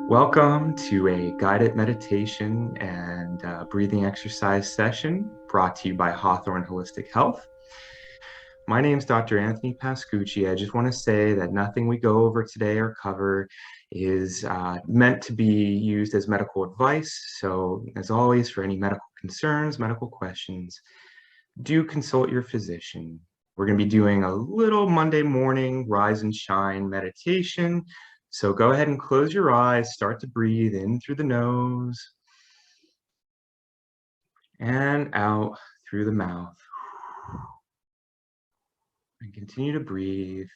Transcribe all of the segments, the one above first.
Welcome to a guided meditation and breathing exercise session brought to you by Hawthorne Holistic Health. My name is Dr. Anthony Pascucci. I just want to say that nothing we go over today or cover is meant to be used as medical advice. So, as always, for any medical concerns, medical questions, do consult your physician. We're going to be doing a little Monday morning rise and shine meditation. So go ahead and close your eyes, start to breathe in through the nose and out through the mouth. And continue to breathe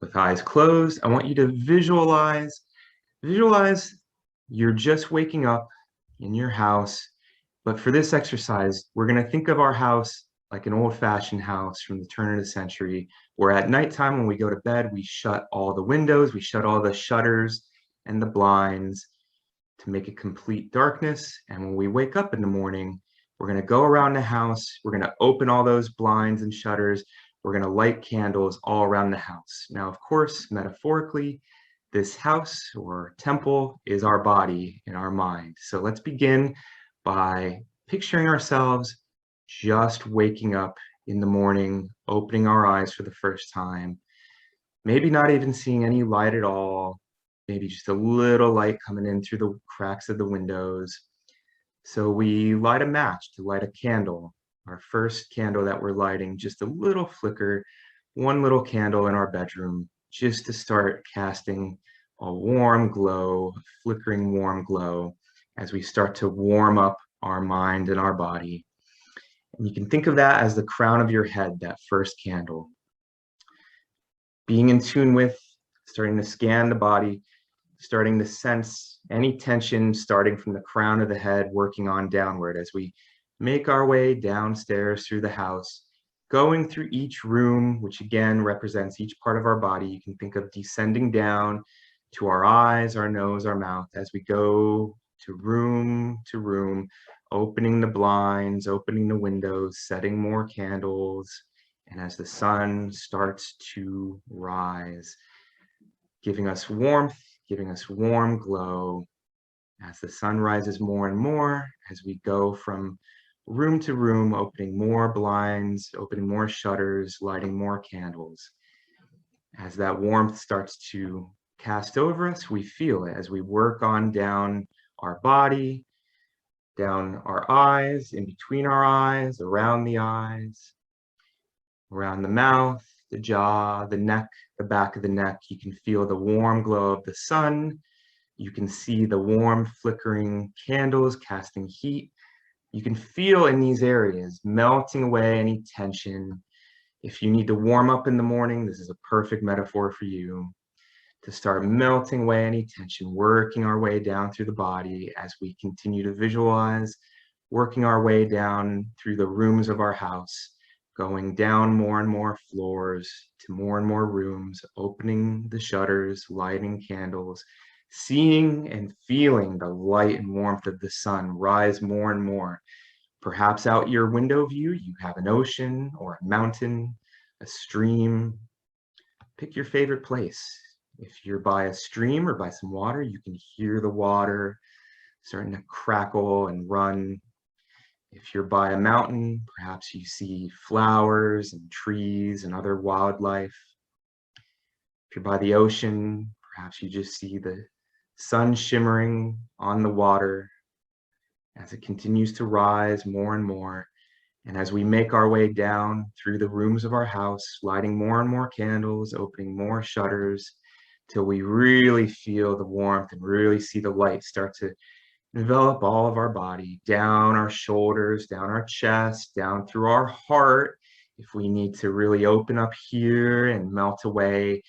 with eyes closed. I want you to visualize you're just waking up in your house. But for this exercise, we're going to think of our house like an old-fashioned house from the turn of the century, where at nighttime when we go to bed, we shut all the windows, we shut all the shutters and the blinds to make it complete darkness. And when we wake up in the morning, we're going to go around the house, we're going to open all those blinds and shutters, we're going to light candles all around the house. Now, of course, metaphorically, this house or temple is our body and our mind. So let's begin by picturing ourselves just waking up in the morning, opening our eyes for the first time, maybe not even seeing any light at all, maybe just a little light coming in through the cracks of the windows. So we light a match to light a candle, our first candle that we're lighting, just a little flicker, one little candle in our bedroom, just to start casting a warm glow, a flickering warm glow as we start to warm up our mind and our body. And you can think of that as the crown of your head, that first candle. Being in tune with, starting to scan the body, starting to sense any tension starting from the crown of the head, working on downward as we make our way downstairs through the house, going through each room, which again represents each part of our body. You can think of descending down to our eyes, our nose, our mouth as we go to room, opening the blinds, opening the windows, setting more candles, and as the sun starts to rise, giving us warmth, giving us warm glow. As the sun rises more and more, as we go from room to room, opening more blinds, opening more shutters, lighting more candles. As that warmth starts to cast over us, we feel it as we work on down our body, down our eyes, in between our eyes, around the eyes, around the mouth, the jaw, the neck, the back of the neck. You can feel the warm glow of the sun. You can see the warm flickering candles casting heat. You can feel in these areas melting away any tension. If you need to warm up in the morning, this is a perfect metaphor for you to start melting away any tension, working our way down through the body as we continue to visualize, working our way down through the rooms of our house, going down more and more floors to more and more rooms, opening the shutters, lighting candles, seeing and feeling the light and warmth of the sun rise more and more. Perhaps out your window view, you have an ocean or a mountain, a stream. Pick your favorite place. If you're by a stream or by some water, you can hear the water starting to crackle and run. If you're by a mountain, perhaps you see flowers and trees and other wildlife. If you're by the ocean, perhaps you just see the sun shimmering on the water as it continues to rise more and more. And as we make our way down through the rooms of our house, lighting more and more candles, opening more shutters, till we really feel the warmth and really see the light start to develop all of our body, down our shoulders, down our chest, down through our heart. If we need to really open up here and melt away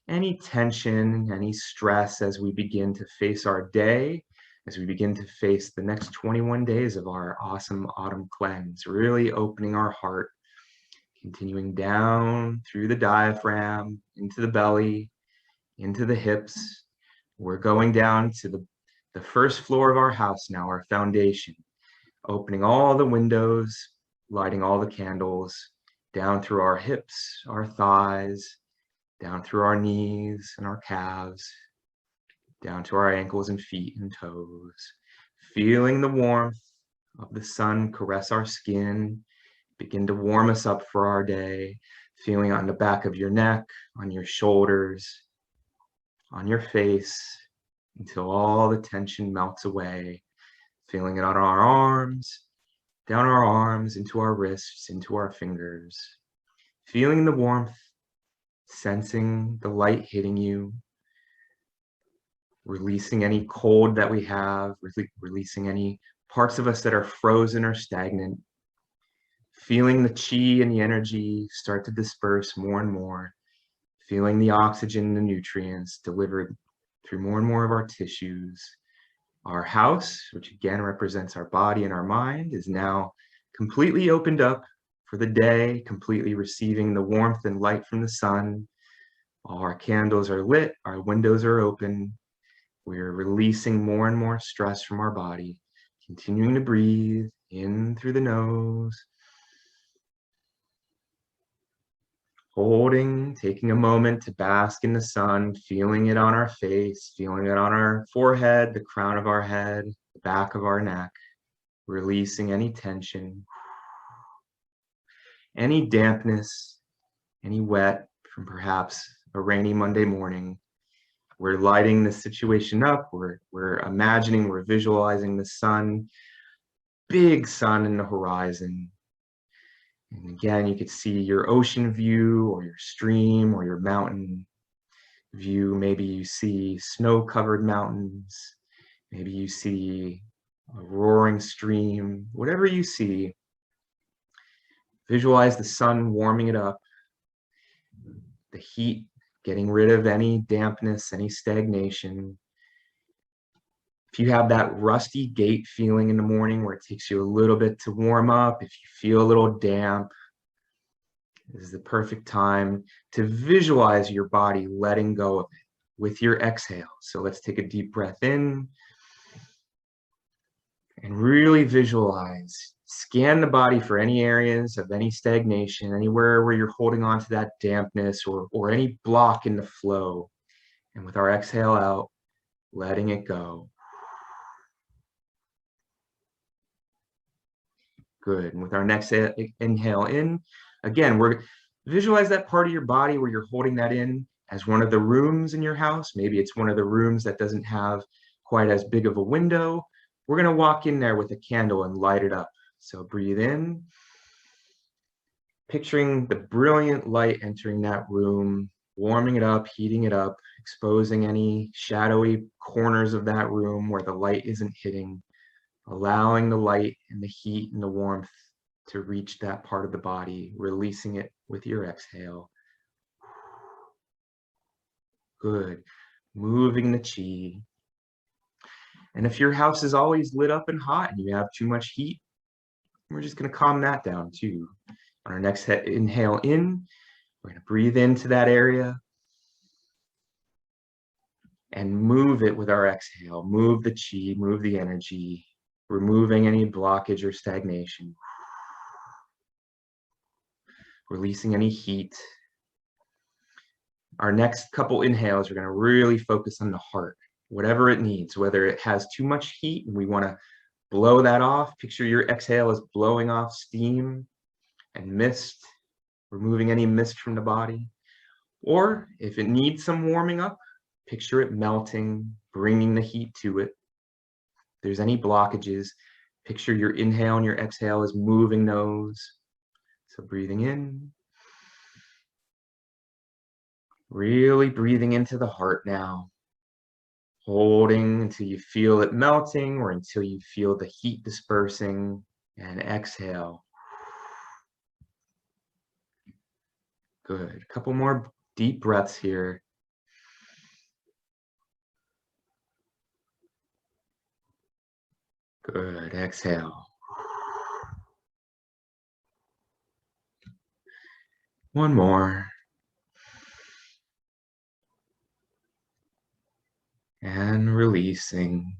any tension, any stress as we begin to face our day, as we begin to face the next 21 days of our awesome autumn cleanse, really opening our heart, continuing down through the diaphragm, into the belly, into the hips. We're going down to the first floor of our house now, our foundation, opening all the windows, lighting all the candles, down through our hips, our thighs, down through our knees and our calves, down to our ankles and feet and toes, feeling the warmth of the sun caress our skin, begin to warm us up for our day, feeling on the back of your neck, on your shoulders, on your face, until all the tension melts away, feeling it on our arms, down our arms, into our wrists, into our fingers, feeling the warmth, sensing the light hitting you, releasing any cold that we have, releasing any parts of us that are frozen or stagnant, feeling the chi and the energy start to disperse more and more, feeling the oxygen and the nutrients delivered through more and more of our tissues. Our house, which again represents our body and our mind, is now completely opened up for the day, completely receiving the warmth and light from the sun. All our candles are lit, our windows are open. We're releasing more and more stress from our body, continuing to breathe in through the nose, holding, taking a moment to bask in the sun, feeling it on our face, feeling it on our forehead, the crown of our head, the back of our neck, releasing any tension, any dampness, any wet from perhaps a rainy Monday morning. We're lighting the situation up. We're imagining, we're visualizing the sun, big sun in the horizon. And again, you could see your ocean view or your stream or your mountain view. Maybe you see snow-covered mountains. Maybe you see a roaring stream. Whatever you see, visualize the sun warming it up, the heat getting rid of any dampness, any stagnation. If you have that rusty gate feeling in the morning where it takes you a little bit to warm up, if you feel a little damp, this is the perfect time to visualize your body letting go of it with your exhale. So let's take a deep breath in and really visualize. Scan the body for any areas of any stagnation, anywhere where you're holding on to that dampness or any block in the flow. And with our exhale out, letting it go. Good. And with our next inhale in, again, we're visualize that part of your body where you're holding that in as one of the rooms in your house. Maybe it's one of the rooms that doesn't have quite as big of a window. We're going to walk in there with a candle and light it up. So breathe in, picturing the brilliant light entering that room, warming it up, heating it up, exposing any shadowy corners of that room where the light isn't hitting, allowing the light and the heat and the warmth to reach that part of the body, releasing it with your exhale. Good. Moving the chi. And if your house is always lit up and hot and you have too much heat, we're just going to calm that down too. On our next inhale in, we're going to breathe into that area and move it with our exhale. Move the chi, move the energy, removing any blockage or stagnation. Releasing any heat. Our next couple inhales are going to really focus on the heart, whatever it needs, whether it has too much heat and we want to blow that off. Picture your exhale as blowing off steam and mist, removing any mist from the body. Or if it needs some warming up, picture it melting, bringing the heat to it. If there's any blockages, picture your inhale and your exhale as moving those. So breathing in, really breathing into the heart now, holding until you feel it melting or until you feel the heat dispersing, and exhale. Good. A couple more deep breaths here. Good. Exhale. One more. And releasing.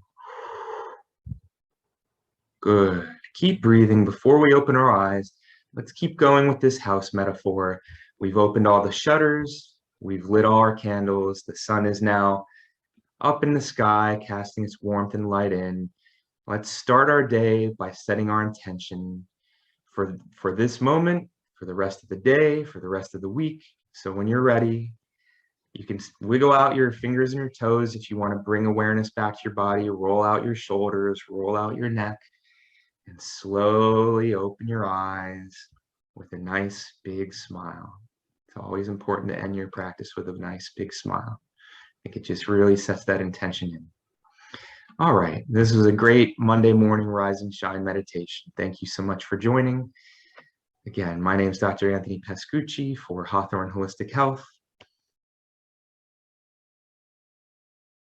Good. Keep breathing. Before we open our eyes, let's keep going with this house metaphor. We've opened all the shutters. We've lit all our candles. The sun is now up in the sky, casting its warmth and light in. Let's start our day by setting our intention for this moment, for the rest of the day, for the rest of the week. So when you're ready, you can wiggle out your fingers and your toes if you want to bring awareness back to your body. Roll out your shoulders, roll out your neck, and slowly open your eyes with a nice big smile. It's always important to end your practice with a nice big smile. I think it just really sets that intention in. All right, this was a great Monday morning Rise and Shine meditation. Thank you so much for joining. Again, my name is Dr. Anthony Pescucci for Hawthorne Holistic Health.